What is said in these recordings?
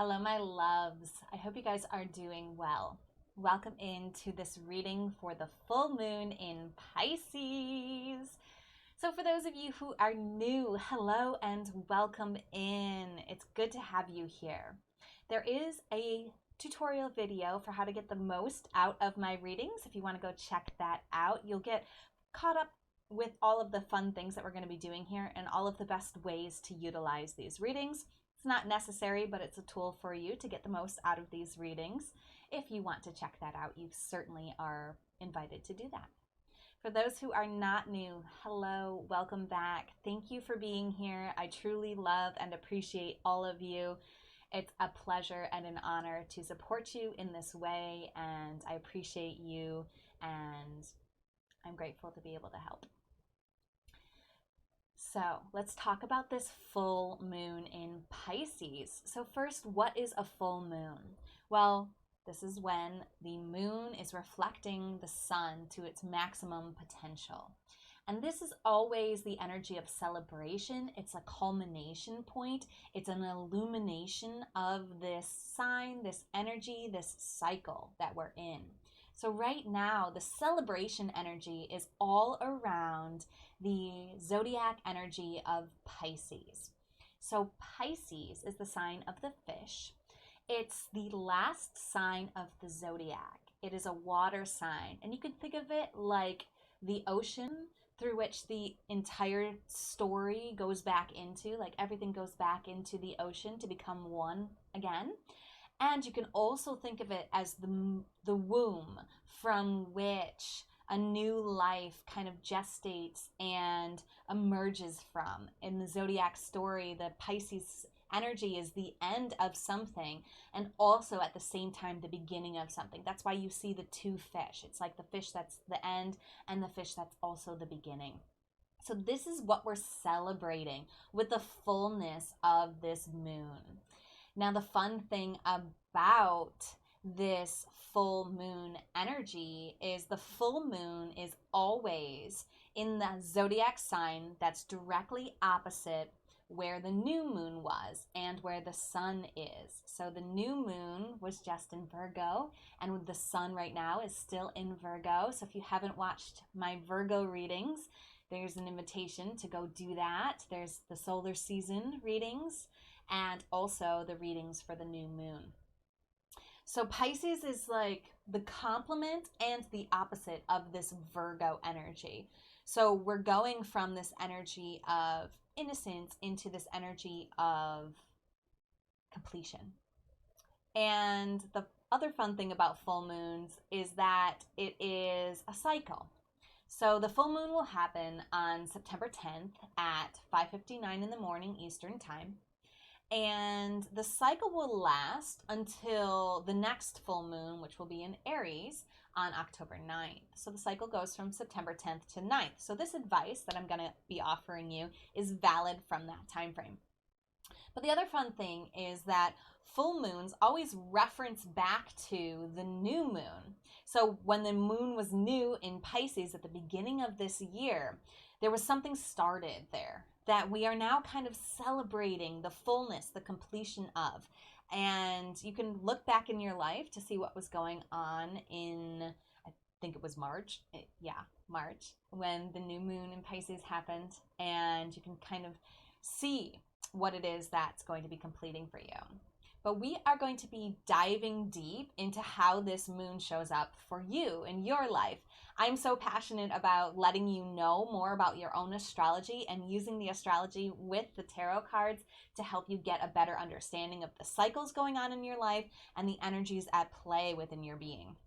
Hello, my loves. I hope you guys are doing well. Welcome into this reading for the full moon in Pisces. So for those of you who are new, hello and welcome in. It's good to have you here. There is a tutorial video for how to get the most out of my readings. If you want to go check that out, you'll get caught up with all of the fun things that we're going to be doing here and all of the best ways to utilize these readings. It's not necessary, but it's a tool for you to get the most out of these readings. If you want to check that out, you certainly are invited to do that. For those who are not new, hello, welcome back. Thank you for being here. I truly love and appreciate all of you. It's a pleasure and an honor to support you in this way, and I appreciate you, and I'm grateful to be able to help. So let's talk about this full moon in Pisces. So first, what is a full moon? Well, this is when the moon is reflecting the sun to its maximum potential. And this is always the energy of celebration. It's a culmination point. It's an illumination of this sign, this energy, this cycle that we're in. So right now, the celebration energy is all around the zodiac energy of Pisces. So Pisces is the sign of the fish. It's the last sign of the zodiac. It is a water sign, and you can think of it like the ocean through which the entire story goes back into, like everything goes back into the ocean to become one again. And you can also think of it as the womb from which a new life kind of gestates and emerges from. In the zodiac story, the Pisces energy is the end of something and also at the same time the beginning of something. That's why you see the two fish. It's like the fish that's the end and the fish that's also the beginning. So this is what we're celebrating with the fullness of this moon. Now, the fun thing about this full moon energy is the full moon is always in the zodiac sign that's directly opposite where the new moon was and where the sun is. So the new moon was just in Virgo, and the sun right now is still in Virgo. So if you haven't watched my Virgo readings, there's an invitation to go do that. There's the solar season readings and also the readings for the new moon. So Pisces is like the complement and the opposite of this Virgo energy. So we're going from this energy of innocence into this energy of completion. And the other fun thing about full moons is that it is a cycle. So the full moon will happen on September 10th at 5:59 in the morning Eastern Time. And the cycle will last until the next full moon, which will be in Aries on October 9th. So the cycle goes from September 10th to 9th. So this advice that I'm going to be offering you is valid from that time frame. But the other fun thing is that full moons always reference back to the new moon. So when the moon was new in Pisces at the beginning of this year, there was something started there that we are now kind of celebrating the fullness, the completion of. And you can look back in your life to see what was going on in, I think it was March, when the new moon in Pisces happened. And you can kind of see what it is that's going to be completing for you. But we are going to be diving deep into how this moon shows up for you in your life. I'm so passionate about letting you know more about your own astrology and using the astrology with the tarot cards to help you get a better understanding of the cycles going on in your life and the energies at play within your being.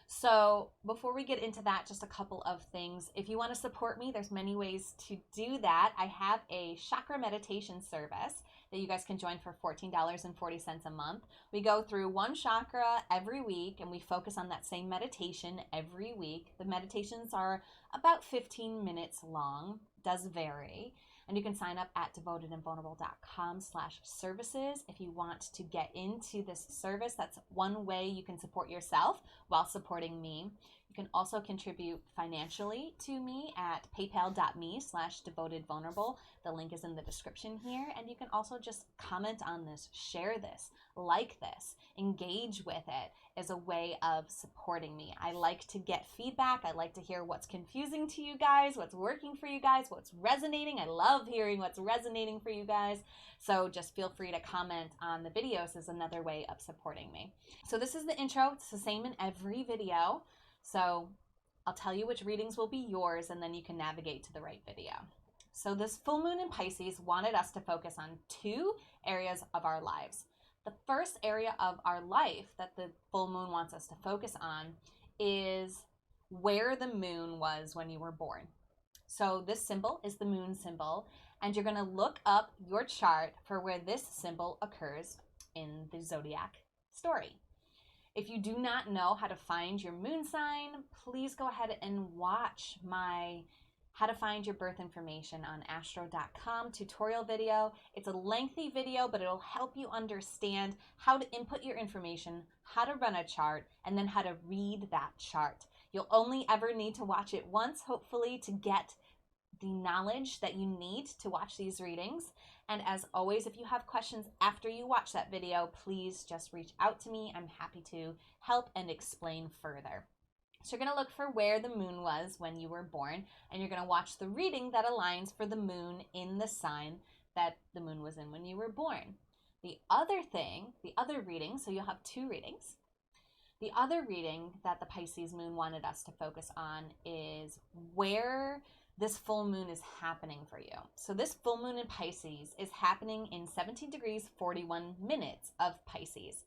So before we get into that, just a couple of things. If you want to support me, there's many ways to do that. I have a chakra meditation service that you guys can join for $14.40 a month. We go through one chakra every week and we focus on that same meditation every week. The meditations are about 15 minutes long, does vary. And you can sign up at devotedandvulnerable.com/services if you want to get into this service. That's one way you can support yourself while supporting me. You can also contribute financially to me at paypal.me/devotedvulnerable. The link is in the description here. And you can also just comment on this, share this, like this, engage with it as a way of supporting me. I like to get feedback. I like to hear what's confusing to you guys, what's working for you guys, what's resonating. I love hearing what's resonating for you guys. So just feel free to comment on the videos as another way of supporting me. So this is the intro. It's the same in every video. So I'll tell you which readings will be yours, and then you can navigate to the right video. So this full moon in Pisces wanted us to focus on 2 areas of our lives. The first area of our life that the full moon wants us to focus on is where the moon was when you were born. So this symbol is the moon symbol, and you're going to look up your chart for where this symbol occurs in the zodiac story. If you do not know how to find your moon sign, please go ahead and watch my How to Find Your Birth Information on astro.com tutorial video. It's a lengthy video, but it'll help you understand how to input your information, how to run a chart, and then how to read that chart. You'll only ever need to watch it once, hopefully, to get the knowledge that you need to watch these readings. And as always, if you have questions after you watch that video, please just reach out to me. I'm happy to help and explain further. So you're going to look for where the moon was when you were born, and you're going to watch the reading that aligns for the moon in the sign that the moon was in when you were born. The other reading, so you'll have 2 readings. The other reading that the Pisces moon wanted us to focus on is where this full moon is happening for you. So this full moon in Pisces is happening in 17 degrees 41 minutes of Pisces.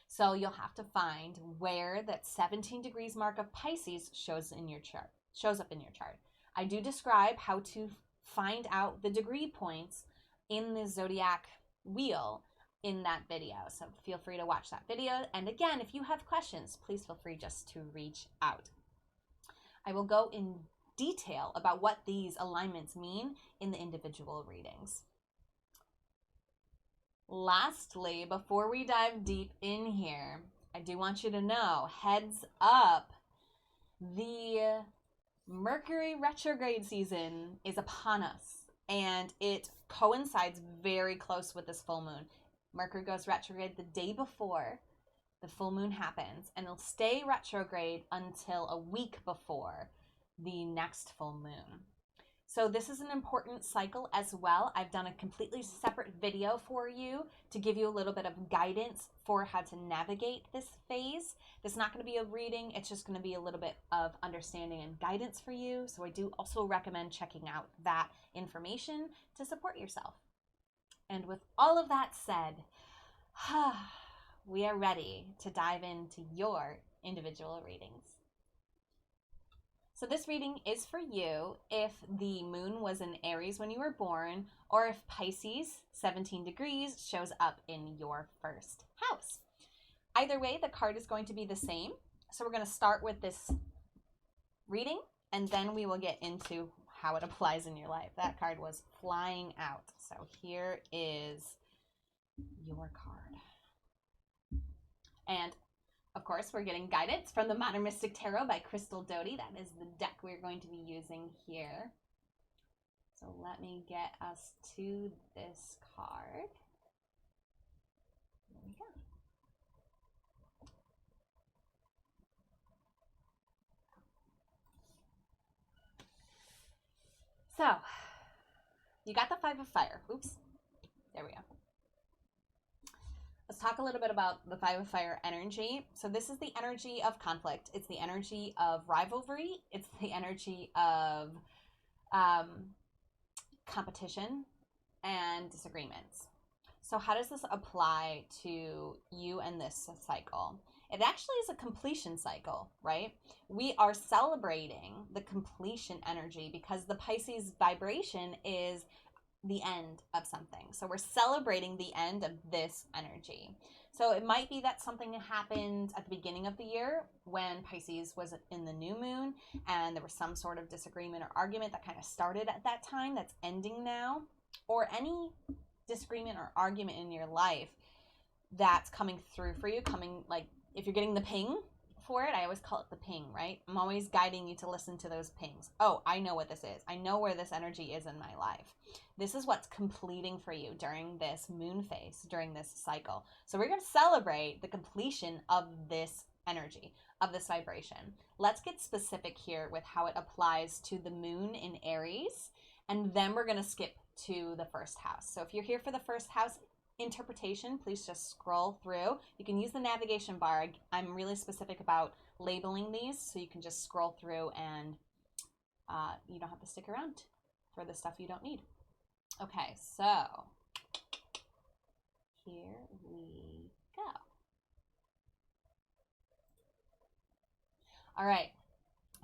So you'll have to find where that 17 degrees mark of Pisces shows up in your chart. I do describe how to find out the degree points in the zodiac wheel in that video. So feel free to watch that video. And again, if you have questions, please feel free just to reach out. I will go in detail about what these alignments mean in the individual readings. Lastly, before we dive deep in here, I do want you to know, heads up, the Mercury retrograde season is upon us, and it coincides very close with this full moon. Mercury goes retrograde the day before the full moon happens, and it'll stay retrograde until a week before the next full moon. So this is an important cycle as well. I've done a completely separate video for you to give you a little bit of guidance for how to navigate this phase. This is not going to be a reading. It's just going to be a little bit of understanding and guidance for you. So I do also recommend checking out that information to support yourself. And with all of that said, we are ready to dive into your individual readings. So this reading is for you if the moon was in Aries when you were born, or if Pisces 17 degrees shows up in your first house. Either way, the card is going to be the same. So we're going to start with this reading, and then we will get into how it applies in your life. That card was flying out. So here is your card. And of course, we're getting guidance from the Modern Mystic Tarot by Crystal Doty. That is the deck we're going to be using here. So let me get us to this card. There we go. So, you got the 5 of Fire. Oops. There we go. Let's talk a little bit about the 5 of Fire energy. So this is the energy of conflict. It's the energy of rivalry. It's the energy of competition and disagreements. So how does this apply to you and this cycle? It actually is a completion cycle, right? We are celebrating the completion energy because the Pisces vibration is the end of something. So we're celebrating the end of this energy. So it might be that something happened at the beginning of the year when Pisces was in the new moon and there was some sort of disagreement or argument that kind of started at that time that's ending now, or any disagreement or argument in your life that's coming through for you, like if you're getting the ping for it. I always call it the ping, right? I'm always guiding you to listen to those pings. Oh, I know what this is. I know where this energy is in my life. This is what's completing for you during this moon phase, during this cycle. So we're going to celebrate the completion of this energy, of this vibration. Let's get specific here with how it applies to the moon in Aries, and then we're going to skip to the first house. So if you're here for the first house interpretation, please just scroll through. You can use the navigation bar. I'm really specific about labeling these, so you can just scroll through and you don't have to stick around for the stuff you don't need. Okay, so here we go. All right.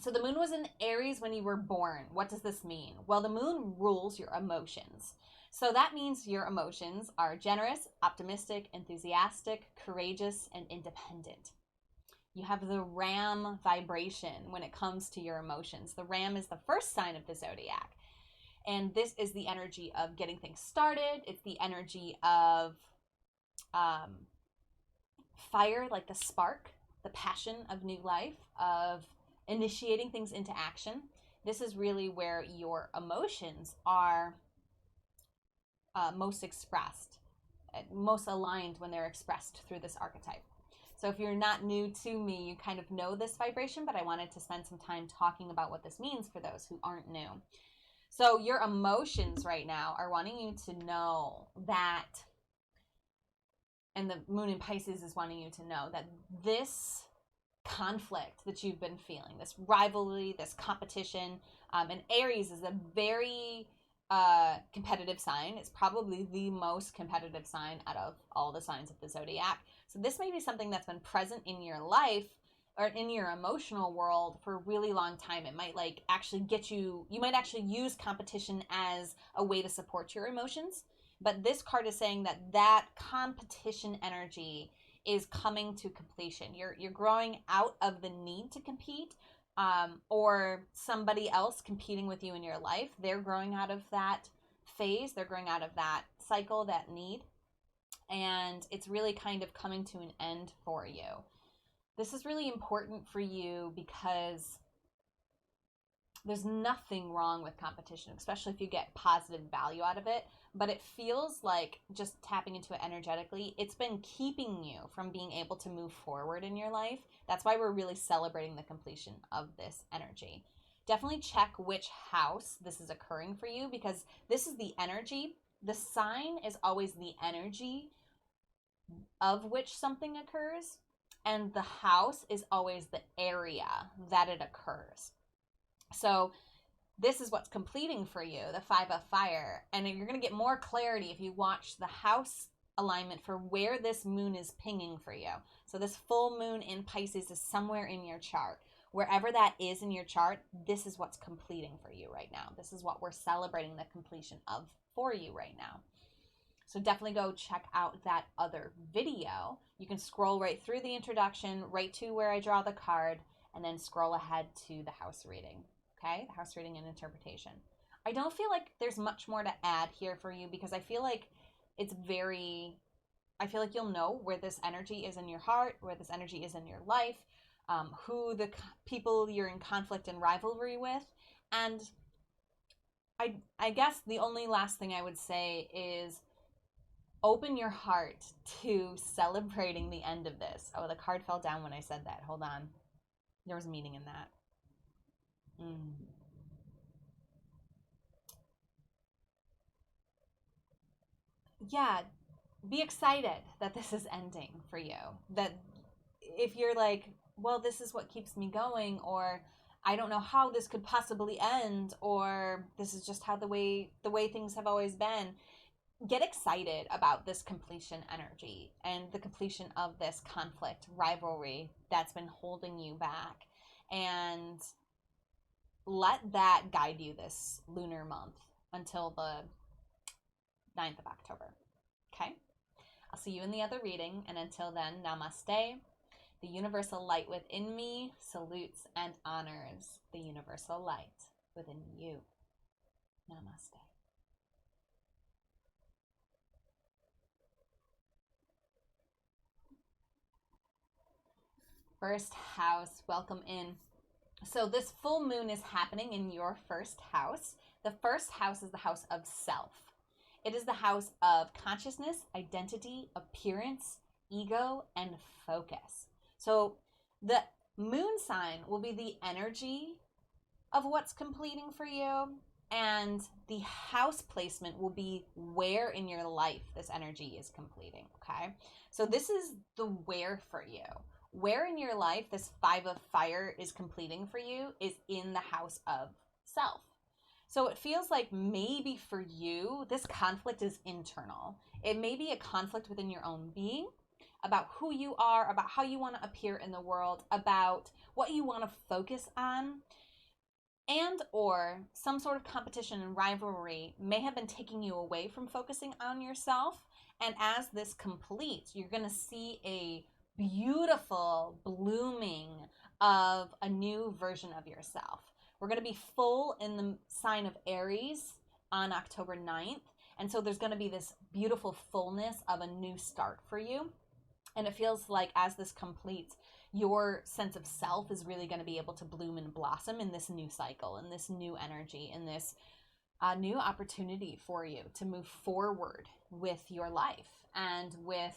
So the moon was in Aries when you were born. What does this mean? Well, the moon rules your emotions. So that means your emotions are generous, optimistic, enthusiastic, courageous, and independent. You have the Ram vibration when it comes to your emotions. The Ram is the first sign of the zodiac. And this is the energy of getting things started. It's the energy of fire, like the spark, the passion of new life, of initiating things into action. This is really where your emotions are most expressed, most aligned when they're expressed through this archetype. So if you're not new to me, you kind of know this vibration, but I wanted to spend some time talking about what this means for those who aren't new. So your emotions right now are wanting you to know that, and the moon in Pisces is wanting you to know that this conflict that you've been feeling, this rivalry, this competition, and Aries is a very competitive sign. It's probably the most competitive sign out of all the signs of the zodiac. So this may be something that's been present in your life or in your emotional world for a really long time. It might like actually get you, you might actually use competition as a way to support your emotions. But this card is saying that that competition energy is coming to completion. You're growing out of the need to compete, or somebody else competing with you in your life. They're growing out of that phase. They're growing out of that cycle, that need. And it's really kind of coming to an end for you. This is really important for you because there's nothing wrong with competition, especially if you get positive value out of it. But it feels like, just tapping into it energetically, it's been keeping you from being able to move forward in your life. That's why we're really celebrating the completion of this energy. Definitely check which house this is occurring for you, because this is the energy. The sign is always the energy of which something occurs, and the house is always the area that it occurs. So this is what's completing for you, the Five of Fire. And you're going to get more clarity if you watch the house alignment for where this moon is pinging for you. So this full moon in Pisces is somewhere in your chart. Wherever that is in your chart, this is what's completing for you right now. This is what we're celebrating the completion of for you right now. So definitely go check out that other video. You can scroll right through the introduction, right to where I draw the card, and then scroll ahead to the house reading. Okay, the house reading and interpretation. I don't feel like there's much more to add here for you, because I feel like I feel like you'll know where this energy is in your heart, where this energy is in your life, who the people you're in conflict and rivalry with. And I guess the only last thing I would say is open your heart to celebrating the end of this. Oh, the card fell down when I said that. Hold on. There was meaning in that. Yeah, be excited that this is ending for you. That if you're like, well, this is what keeps me going, or I don't know how this could possibly end, or this is just how the way things have always been, get excited about this completion energy and the completion of this conflict, rivalry that's been holding you back. And let that guide you this lunar month until the 9th of October. Okay? I'll see you in the other reading, and until then, namaste. The universal light within me salutes and honors the universal light within you. Namaste. First house, welcome in. So this full moon is happening in your first house. The first house is the house of self. It is the house of consciousness, identity, appearance, ego, and focus. So the moon sign will be the energy of what's completing for you, and the house placement will be where in your life this energy is completing, okay? So this is the where for you. Where in your life this 5 of fire is completing for you is in the house of self. So it feels like maybe for you, this conflict is internal. It may be a conflict within your own being about who you are, about how you want to appear in the world, about what you want to focus on, and or some sort of competition and rivalry may have been taking you away from focusing on yourself. And as this completes, you're going to see a beautiful blooming of a new version of yourself. We're going to be full in the sign of Aries on October 9th. And so there's going to be this beautiful fullness of a new start for you. And it feels like as this completes, your sense of self is really going to be able to bloom and blossom in this new cycle, in this new energy, in this new opportunity for you to move forward with your life and with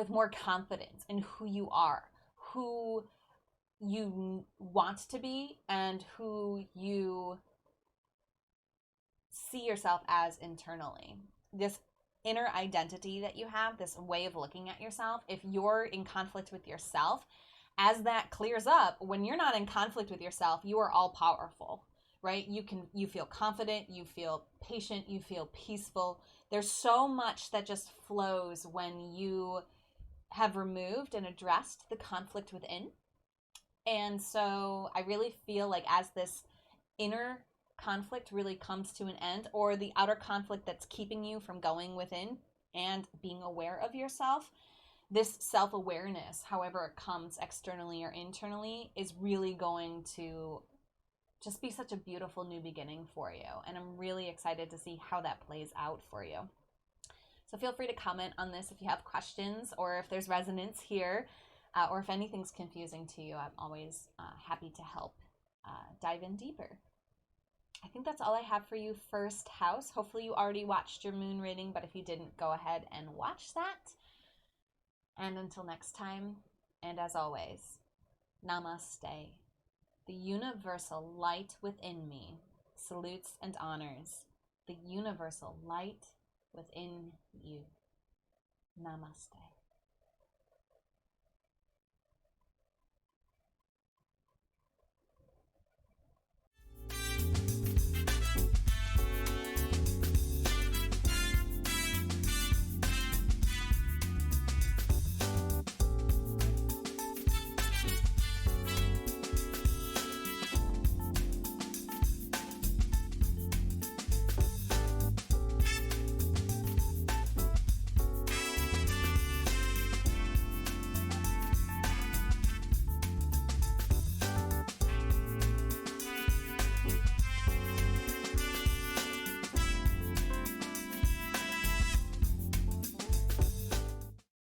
more confidence in who you are, who you want to be, and who you see yourself as internally. This inner identity that you have, this way of looking at yourself, if you're in conflict with yourself, as that clears up, when you're not in conflict with yourself, you are all powerful, right? You feel confident, you feel patient, you feel peaceful. There's so much that just flows when you have removed and addressed the conflict within. And so I really feel like as this inner conflict really comes to an end, or the outer conflict that's keeping you from going within and being aware of yourself, this self-awareness, however it comes externally or internally, is really going to just be such a beautiful new beginning for you. And I'm really excited to see how that plays out for you. So feel free to comment on this if you have questions or if there's resonance here, or if anything's confusing to you. I'm always happy to help dive in deeper. I think that's all I have for you, first house. Hopefully you already watched your moon reading, but if you didn't, go ahead and watch that. And until next time, and as always, namaste. The universal light within me salutes and honors the universal light within you. Namaste.